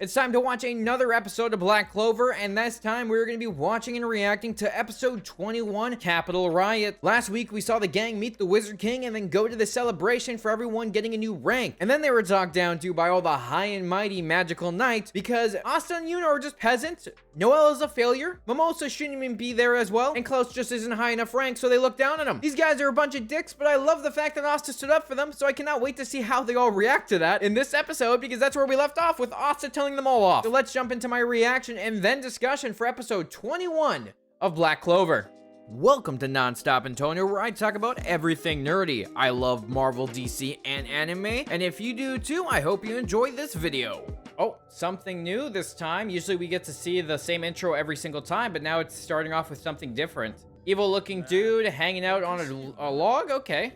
It's time to watch another episode of Black Clover, and this time we're going to be watching and reacting to episode 21, Capital Riot. Last week we saw the gang meet the Wizard King and then go to the celebration for everyone getting a new rank. And then they were talked down to by all the high and mighty magical knights because Asta and Yuna are just peasants, Noelle is a failure, Mimosa shouldn't even be there as well, and Klaus just isn't high enough rank, so they look down on him. These guys are a bunch of dicks, but I love the fact that Asta stood up for them, so I cannot wait to see how they all react to that in this episode, because that's where we left off, with Asta telling them all off. So let's jump into my reaction and then discussion for episode 21 of Black Clover. Welcome to NonStopAntonio, where I talk about everything nerdy. I love Marvel, DC, and anime, and if you do too, I hope you enjoy this video. Oh, something new this time. Usually we get to see the same intro every single time, but now it's starting off with something different. Evil looking dude hanging out on a log? Okay.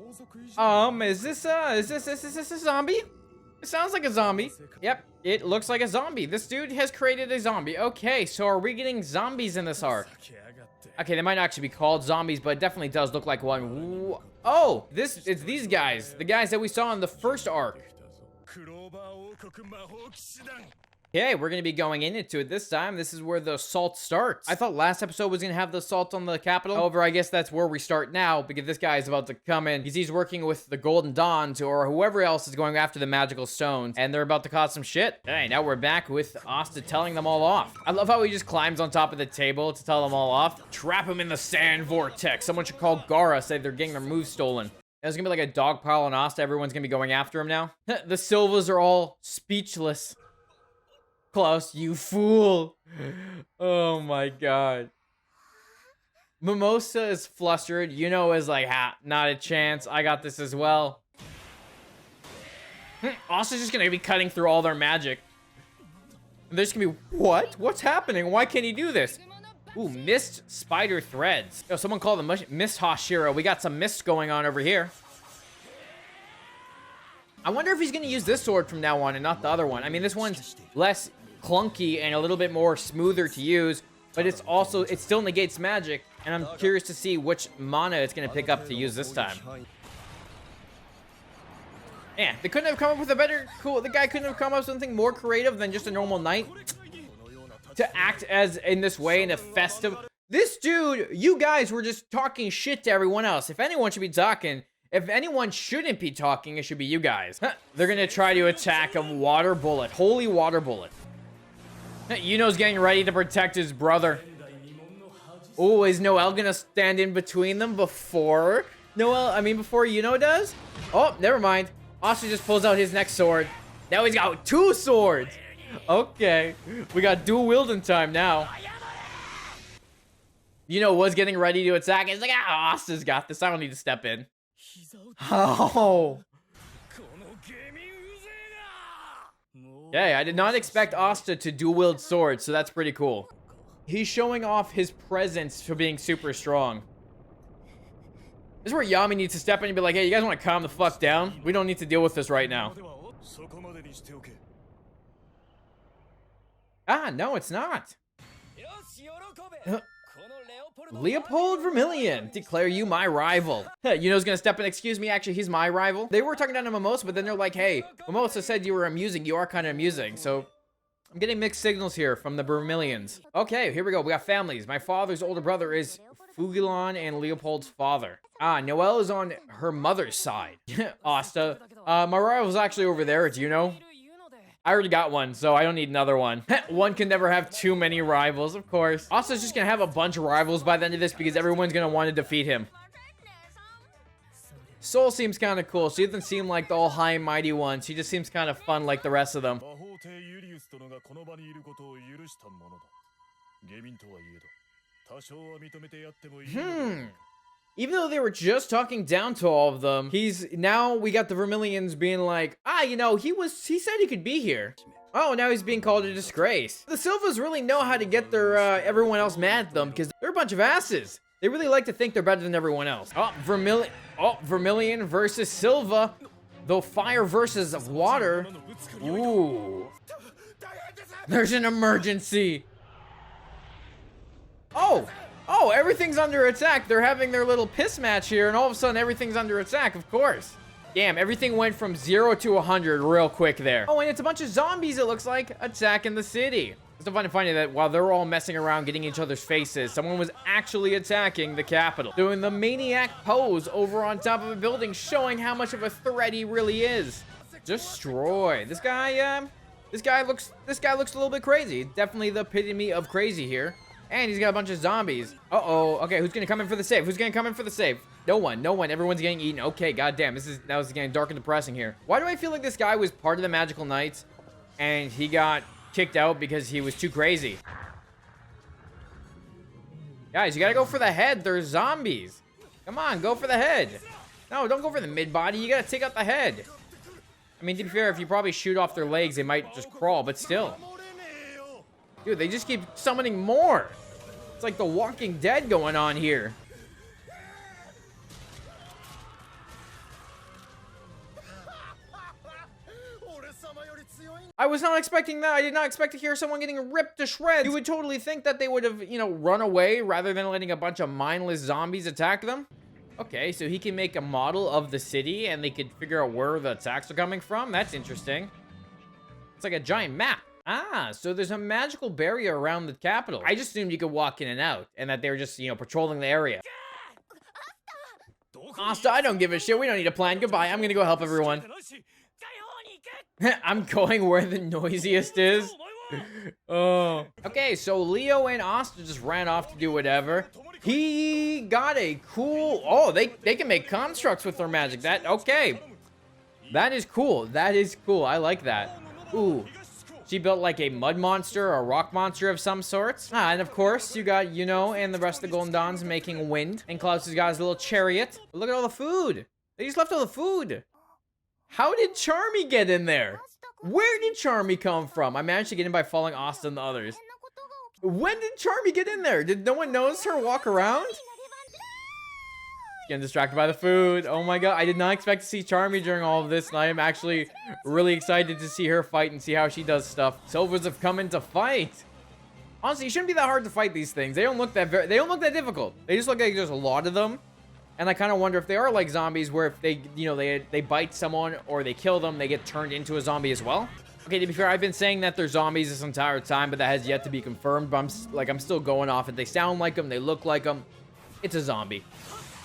Is this a zombie? It sounds like a zombie. Yep, it looks like a zombie. This dude has created a zombie. Okay, so are we getting zombies in this arc? Okay, they might not actually be called zombies, but it definitely does look like one. Oh, it's these guys. The guys that we saw in the first arc. Okay, we're gonna be going into it this time. This is where the assault starts. I thought last episode was gonna have the assault on the capital. However, I guess that's where we start now, because this guy is about to come in. He's working with the Golden Dawns, or whoever else is going after the magical stones, and they're about to cause some shit. Hey, now we're back with Asta telling them all off. I love how he just climbs on top of the table to tell them all off. Trap him in the sand vortex. Someone should call Gara, say they're getting their moves stolen. There's gonna be like a dog pile on Asta. Everyone's gonna be going after him now. The Silvas are all speechless. Klaus, you fool. Oh my god. Mimosa is flustered. Yuno is like, not a chance. I got this as well. Asta's just gonna be cutting through all their magic. And there's gonna be, what? What's happening? Why can't he do this? Ooh, mist spider threads. Yo, someone call the mist Hashira. We got some mist going on over here. I wonder if he's gonna use this sword from now on and not the other one. I mean, this one's less clunky and a little bit more smoother to use, but it still negates magic, and I'm curious to see which mana it's gonna pick up to use this time. Yeah, they couldn't have come up with a better, the guy couldn't have come up with something more creative than just a normal knight to act as in this way in a festive. This dude, you guys were just talking shit to everyone else. If anyone should be talking, if anyone shouldn't be talking, it should be you guys. They're gonna try to attack him. Water bullet, holy water bullet. Yuno's getting ready to protect his brother. Oh, is Noelle gonna stand in between them before Yuno does? Oh, never mind. Asta just pulls out his next sword. Now he's got two swords. Okay, we got dual wielding time now. Yuno was getting ready to attack. He's like, Asta's got this. I don't need to step in. Oh. Yeah, I did not expect Asta to dual wield swords, so that's pretty cool. He's showing off his presence for being super strong. This is where Yami needs to step in and be like, hey, you guys want to calm the fuck down? We don't need to deal with this right now. No, it's not. Leopold Vermillion, declare you my rival. Yuno's gonna step in, excuse me, actually, he's my rival. They were talking down to Mimosa, but then they're like, hey, Mimosa said you were amusing, you are kind of amusing, so I'm getting mixed signals here from the Vermillions. Okay, here we go, we got families. My father's older brother is Fugilon and Leopold's father. Noelle is on her mother's side. Asta. My rival's actually over there, do you know? I already got one, so I don't need another one. One can never have too many rivals, of course. Asta's just gonna have a bunch of rivals by the end of this because everyone's gonna want to defeat him. Soul seems kind of cool. She doesn't seem like the all high and mighty one. She just seems kind of fun like the rest of them. Even though they were just talking down to all of them, now we got the Vermillions being like, he said he could be here. Oh, now he's being called a disgrace. The Silvas really know how to get their everyone else mad at them because they're a bunch of asses. They really like to think they're better than everyone else. Vermillion versus Silva. Though fire versus water. Ooh. There's an emergency. Oh, everything's under attack. They're having their little piss match here, and all of a sudden everything's under attack, of course. Damn, everything went from 0 to 100 real quick there. Oh, and it's a bunch of zombies, it looks like, attacking the city. It's so funny that while they're all messing around getting each other's faces, someone was actually attacking the Capitol, doing the maniac pose over on top of a building, showing how much of a threat he really is. Destroy. This guy looks a little bit crazy. Definitely the epitome of crazy here. And he's got a bunch of zombies. Uh-oh. Okay, who's gonna come in for the save? Who's gonna come in for the save? No one. Everyone's getting eaten. Okay, goddamn. Now this is getting dark and depressing here. Why do I feel like this guy was part of the Magical Knights and he got kicked out because he was too crazy? Guys, you gotta go for the head. They're zombies. Come on, go for the head. No, don't go for the mid-body. You gotta take out the head. I mean, to be fair, if you probably shoot off their legs, they might just crawl, but still. Dude, they just keep summoning more. It's like the Walking Dead going on here. I was not expecting that. I did not expect to hear someone getting ripped to shreds. You would totally think that they would have, run away rather than letting a bunch of mindless zombies attack them. Okay, so he can make a model of the city and they could figure out where the attacks are coming from. That's interesting. It's like a giant map. Ah, so there's a magical barrier around the Capitol. I just assumed you could walk in and out and that they were just, patrolling the area. Asta, I don't give a shit. We don't need a plan. Goodbye. I'm gonna go help everyone. I'm going where the noisiest is. Oh. Okay, so Leo and Asta just ran off to do whatever. He got a cool... Oh, they can make constructs with their magic. Okay. That is cool. That is cool. I like that. Ooh. She built like a mud monster or a rock monster of some sorts. Ah, and of course, you got Yuno and the rest of the Golden Dons making wind. And Klaus has got his little chariot. But look at all the food. They just left all the food. How did Charmy get in there? Where did Charmy come from? I managed to get in by following Asta and the others. When did Charmy get in there? Did no one notice her walk around? Getting distracted by the food. Oh my god, I did not expect to see Charmy during all of this, and I am actually really excited to see her fight and see how she does stuff. Silvers have come in to fight. Honestly, it shouldn't be that hard to fight these things. They don't look that difficult. They just look like there's a lot of them. And I kind of wonder if they are like zombies where if they, they bite someone or they kill them, they get turned into a zombie as well. Okay, to be fair, I've been saying that they're zombies this entire time, but that has yet to be confirmed. But I'm still going off it. They sound like them. They look like them. It's a zombie.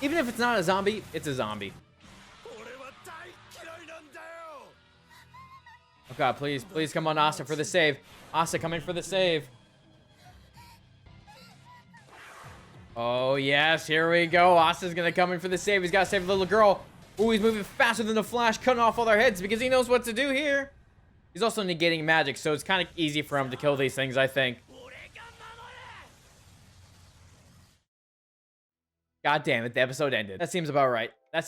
Even if it's not a zombie, it's a zombie. Oh god, please come on, Asta, for the save. Asta, come in for the save. Oh, yes, here we go. Asta's gonna come in for the save. He's gotta save the little girl. Ooh, he's moving faster than the Flash, cutting off all their heads because he knows what to do here. He's also negating magic, so it's kind of easy for him to kill these things, I think. God damn it, the episode ended. That seems about right. That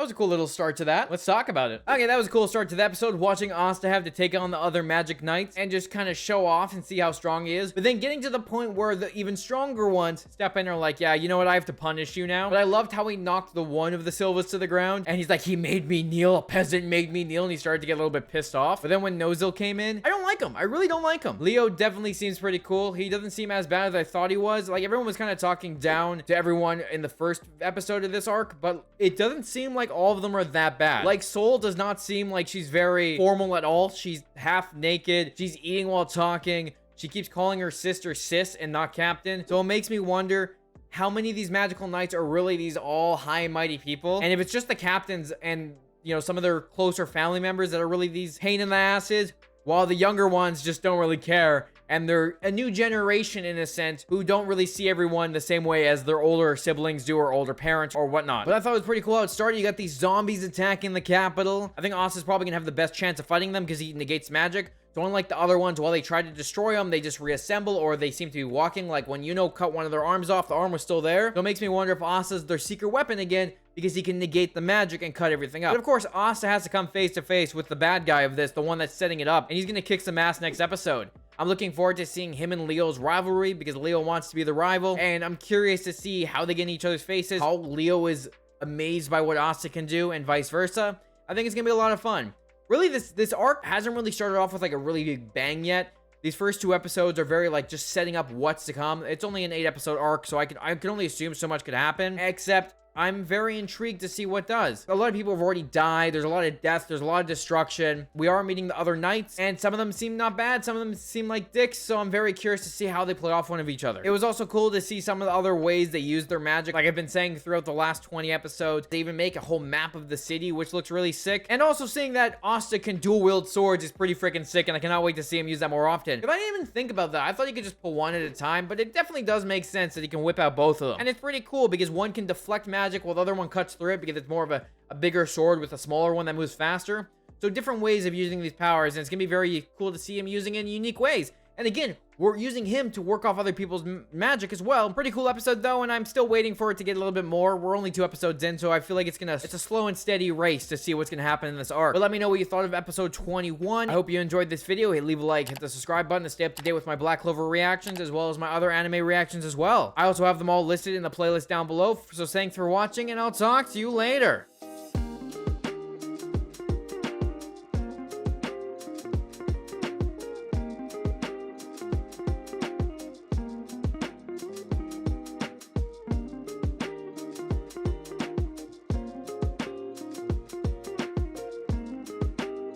was a cool little start to that. Let's talk about it. Okay, that was a cool start to the episode, watching Asta have to take on the other Magic Knights and just kind of show off and see how strong he is. But then getting to the point where the even stronger ones step in and are like, yeah, you know what? I have to punish you now. But I loved how he knocked the one of the Silvas to the ground. And he's like, he made me kneel. A peasant made me kneel. And he started to get a little bit pissed off. But then when Nozil came in, I don't like him. I really don't like him. Leo definitely seems pretty cool. He doesn't seem as bad as I thought he was. Like, everyone was kind of talking down to everyone in the first episode of this arc. But it doesn't seem like all of them are that bad. Like, Sol does not seem like she's very formal at all. She's half naked. She's eating while talking. She keeps calling her sister sis and not captain. So it makes me wonder how many of these magical knights are really these all high and mighty people. And if it's just the captains and, some of their closer family members that are really these pain in the asses, while the younger ones just don't really care. And they're a new generation, in a sense, who don't really see everyone the same way as their older siblings do, or older parents, or whatnot. But I thought it was pretty cool how it started. You got these zombies attacking the Capitol. I think Asta's probably gonna have the best chance of fighting them because he negates magic. So unlike the other ones, while they try to destroy them, they just reassemble, or they seem to be walking. Like when cut one of their arms off, the arm was still there. So it makes me wonder if Asta's their secret weapon again, because he can negate the magic and cut everything up. But of course, Asta has to come face to face with the bad guy of this, the one that's setting it up, and he's gonna kick some ass next episode. I'm looking forward to seeing him and Leo's rivalry because Leo wants to be the rival, and I'm curious to see how they get in each other's faces, how Leo is amazed by what Asta can do, and vice versa. I think it's gonna be a lot of fun. Really, this arc hasn't really started off with like a really big bang yet. These first 2 episodes are very like just setting up what's to come. It's only an 8-episode arc, so I can only assume so much could happen, except I'm very intrigued to see what does. A lot of people have already died. There's a lot of death. There's a lot of destruction. We are meeting the other knights, and some of them seem not bad. Some of them seem like dicks, so I'm very curious to see how they play off one of each other. It was also cool to see some of the other ways they use their magic. Like I've been saying throughout the last 20 episodes, they even make a whole map of the city, which looks really sick. And also seeing that Asta can dual wield swords is pretty freaking sick, and I cannot wait to see him use that more often. If I didn't even think about that, I thought he could just pull one at a time, but it definitely does make sense that he can whip out both of them. And it's pretty cool because one can deflect magic while the other one cuts through it because it's more of a bigger sword with a smaller one that moves faster. So different ways of using these powers, and it's gonna be very cool to see him using it in unique ways. And again, we're using him to work off other people's magic as well. Pretty cool episode though, and I'm still waiting for it to get a little bit more. We're only 2 episodes in, so I feel like it's a slow and steady race to see what's gonna happen in this arc. But let me know what you thought of episode 21. I hope you enjoyed this video. Hey, leave a like, hit the subscribe button to stay up to date with my Black Clover reactions, as well as my other anime reactions as well. I also have them all listed in the playlist down below, so thanks for watching, and I'll talk to you later.